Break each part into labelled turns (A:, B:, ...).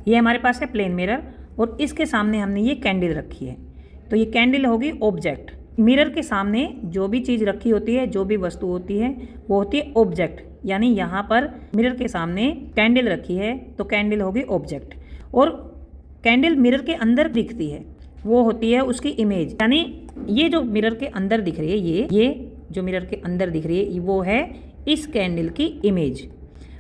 A: ये हमारे पास है प्लेन मिरर और इसके सामने हमने ये कैंडल रखी है। तो ये कैंडल होगी ऑब्जेक्ट। मिरर के सामने जो भी चीज़ रखी होती है, जो भी वस्तु होती है, वो होती है ऑब्जेक्ट। यानी यहाँ पर मिरर के सामने कैंडल रखी है तो कैंडल होगी ऑब्जेक्ट। और कैंडल मिरर के अंदर दिखती है, वो होती है उसकी इमेज। यानी ये जो मिरर के अंदर दिख रही है, ये जो मिरर के अंदर दिख रही है, वो है इस कैंडल की इमेज।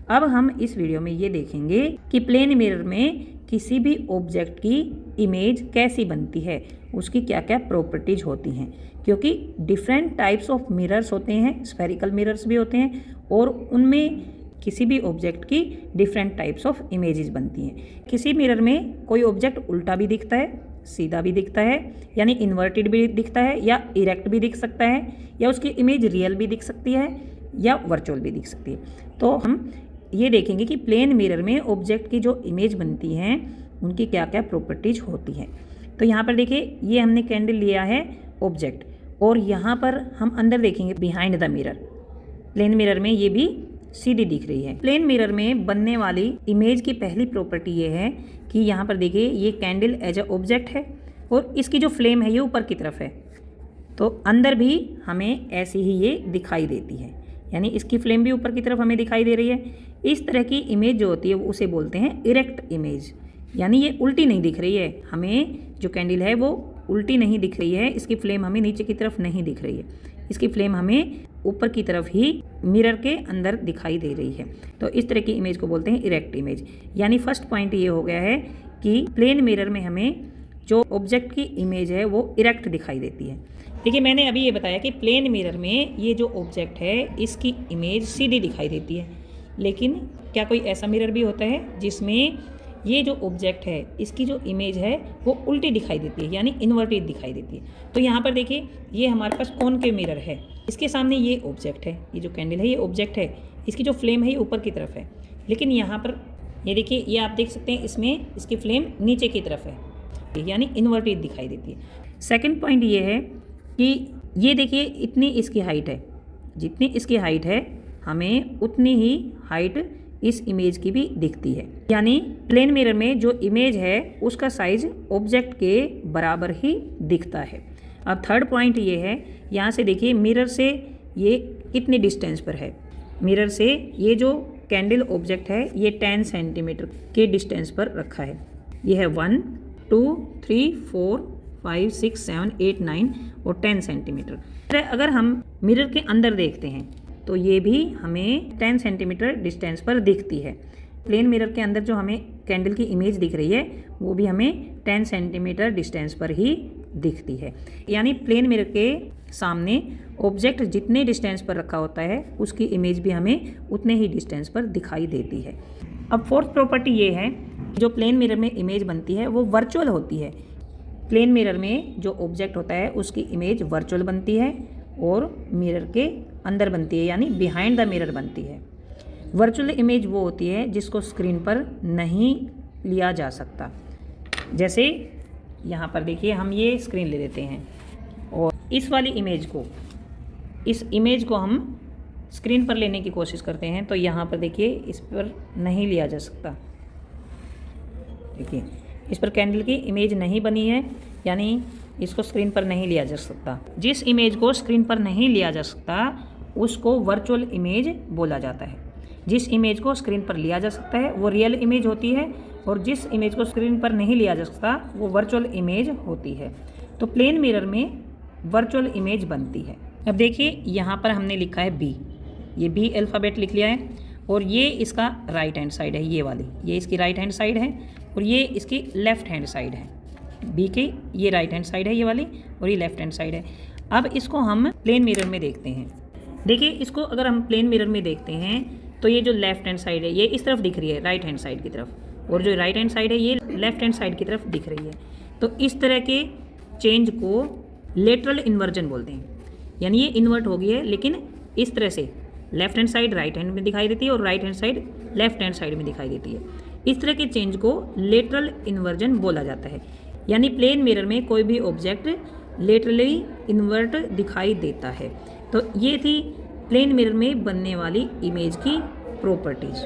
A: अब हम इस वीडियो में ये देखेंगे कि प्लेन मिरर में किसी भी ऑब्जेक्ट की इमेज कैसी बनती है, उसकी क्या क्या प्रॉपर्टीज होती हैं। क्योंकि डिफरेंट टाइप्स ऑफ मिरर्स होते हैं, स्फेरिकल मिरर्स भी होते हैं, और उनमें किसी भी ऑब्जेक्ट की डिफरेंट टाइप्स ऑफ इमेजेस बनती हैं। किसी मिरर में कोई ऑब्जेक्ट उल्टा भी दिखता है, सीधा भी दिखता है, यानी इन्वर्टेड भी दिखता है, या इरेक्ट भी दिख सकता है, या उसकी इमेज रियल भी दिख सकती है, या वर्चुअल भी दिख सकती है। तो हम ये देखेंगे कि प्लेन मिरर में ऑब्जेक्ट की जो इमेज बनती हैं उनकी क्या क्या प्रॉपर्टीज होती हैं। तो यहाँ पर देखिए, ये हमने कैंडल लिया है ऑब्जेक्ट, और यहाँ पर हम अंदर देखेंगे behind the mirror. Plane mirror में ये भी सीधी दिख रही है। प्लेन मिरर में बनने वाली इमेज की पहली प्रॉपर्टी ये है कि यहाँ पर देखिए, ये कैंडल एज अ ऑब्जेक्ट है और इसकी जो फ्लेम है ये ऊपर की तरफ है, तो अंदर भी हमें ऐसी ही ये दिखाई देती है। यानी इसकी फ्लेम भी ऊपर की तरफ हमें दिखाई दे रही है। इस तरह की इमेज जो होती है वो उसे बोलते हैं इरेक्ट इमेज। यानी ये उल्टी नहीं दिख रही है, हमें जो कैंडल है वो उल्टी नहीं दिख रही है, इसकी फ्लेम हमें नीचे की तरफ नहीं दिख रही है, इसकी फ्लेम हमें ऊपर की तरफ ही मिरर के अंदर दिखाई दे रही है। तो इस तरह की इमेज को बोलते हैं इरेक्ट इमेज। यानी फर्स्ट पॉइंट ये हो गया है कि प्लेन मिरर में हमें जो ऑब्जेक्ट की इमेज है वो इरेक्ट दिखाई देती है। देखिए, मैंने अभी ये बताया कि प्लेन मिरर में ये जो ऑब्जेक्ट है इसकी इमेज सीधी दिखाई देती है, लेकिन क्या कोई ऐसा मिरर भी होता है जिसमें ये जो ऑब्जेक्ट है इसकी जो इमेज है वो उल्टी दिखाई देती है, यानी इन्वर्टेड दिखाई देती है। तो यहाँ पर देखिए, ये हमारे पास कॉनकेव मिरर है, इसके सामने ये ऑब्जेक्ट है, ये जो कैंडल है ये ऑब्जेक्ट है, इसकी जो फ्लेम है ये ऊपर की तरफ है, लेकिन यहाँ पर ये देखिए, ये आप देख सकते हैं इसमें इसकी फ्लेम नीचे की तरफ है, यानी इन्वर्टेड दिखाई देती है। सेकेंड पॉइंट ये है कि ये देखिए, इतनी इसकी हाइट है, जितनी इसकी हाइट है हमें उतनी ही हाइट इस इमेज की भी दिखती है। यानी प्लेन मिरर में जो इमेज है उसका साइज ऑब्जेक्ट के बराबर ही दिखता है। अब थर्ड पॉइंट ये है, यहाँ से देखिए मिरर से ये कितनी डिस्टेंस पर है। मिरर से ये जो कैंडल ऑब्जेक्ट है ये 10 सेंटीमीटर के डिस्टेंस पर रखा है। ये है 1 2 3 4 5 6 7 8 9 और 10 सेंटीमीटर। अगर हम मिरर के अंदर देखते हैं तो ये भी हमें 10 सेंटीमीटर डिस्टेंस पर दिखती है। प्लेन मिरर के अंदर जो हमें कैंडल की इमेज दिख रही है वो भी हमें 10 सेंटीमीटर डिस्टेंस पर ही दिखती है। यानी प्लेन मिरर के सामने ऑब्जेक्ट जितने डिस्टेंस पर रखा होता है उसकी इमेज भी हमें उतने ही डिस्टेंस पर दिखाई देती है। अब फोर्थ प्रॉपर्टी ये है, जो प्लेन मिरर में इमेज बनती है वो वर्चुअल होती है। प्लेन मिरर में जो ऑब्जेक्ट होता है उसकी इमेज वर्चुअल बनती है और मिरर के अंदर बनती है, यानी बिहाइंड द मिरर बनती है। वर्चुअल इमेज वो होती है जिसको स्क्रीन पर नहीं लिया जा सकता। जैसे यहाँ पर देखिए, हम ये स्क्रीन ले लेते हैं और इस वाली इमेज को हम स्क्रीन पर लेने की कोशिश करते हैं, तो यहाँ पर देखिए इस पर नहीं लिया जा सकता। देखिए, इस पर कैंडल की इमेज नहीं बनी है, यानी इसको स्क्रीन पर नहीं लिया जा सकता। जिस इमेज को स्क्रीन पर नहीं लिया जा सकता उसको वर्चुअल इमेज बोला जाता है। जिस इमेज को स्क्रीन पर लिया जा सकता है वो रियल इमेज होती है, और जिस इमेज को स्क्रीन पर नहीं लिया जा सकता वो वर्चुअल इमेज होती है। तो प्लेन मिरर में वर्चुअल इमेज बनती है। अब देखिए, यहाँ पर हमने लिखा है बी, ये बी अल्फ़ाबेट लिख लिया है, और ये इसका राइट हैंड साइड है, ये वाली, ये इसकी राइट हैंड साइड है, और ये इसकी लेफ़्ट हैंड साइड है। बी के ये राइट हैंड साइड है ये वाली, और ये लेफ़्ट हैंड साइड है। अब इसको हम प्लेन मिरर में देखते हैं। देखिए, इसको अगर हम प्लेन मिरर में देखते हैं तो ये जो लेफ़्ट हैंड साइड है ये इस तरफ दिख रही है, राइट हैंड साइड की तरफ, और जो राइट हैंड साइड है ये लेफ़्ट हैंड साइड की तरफ दिख रही है। तो इस तरह के चेंज को लेटरल इन्वर्जन बोलते हैं। यानी ये इन्वर्ट हो गई है, लेकिन इस तरह से left hand side right hand में दिखाई देती है और right hand side left hand side में दिखाई देती है। इस तरह के चेंज को लेटरल इन्वर्जन बोला जाता है। यानी प्लेन मिरर में कोई भी ऑब्जेक्ट लेटरली इन्वर्ट दिखाई देता है। तो ये थी प्लेन मिरर में बनने वाली इमेज की प्रॉपर्टीज।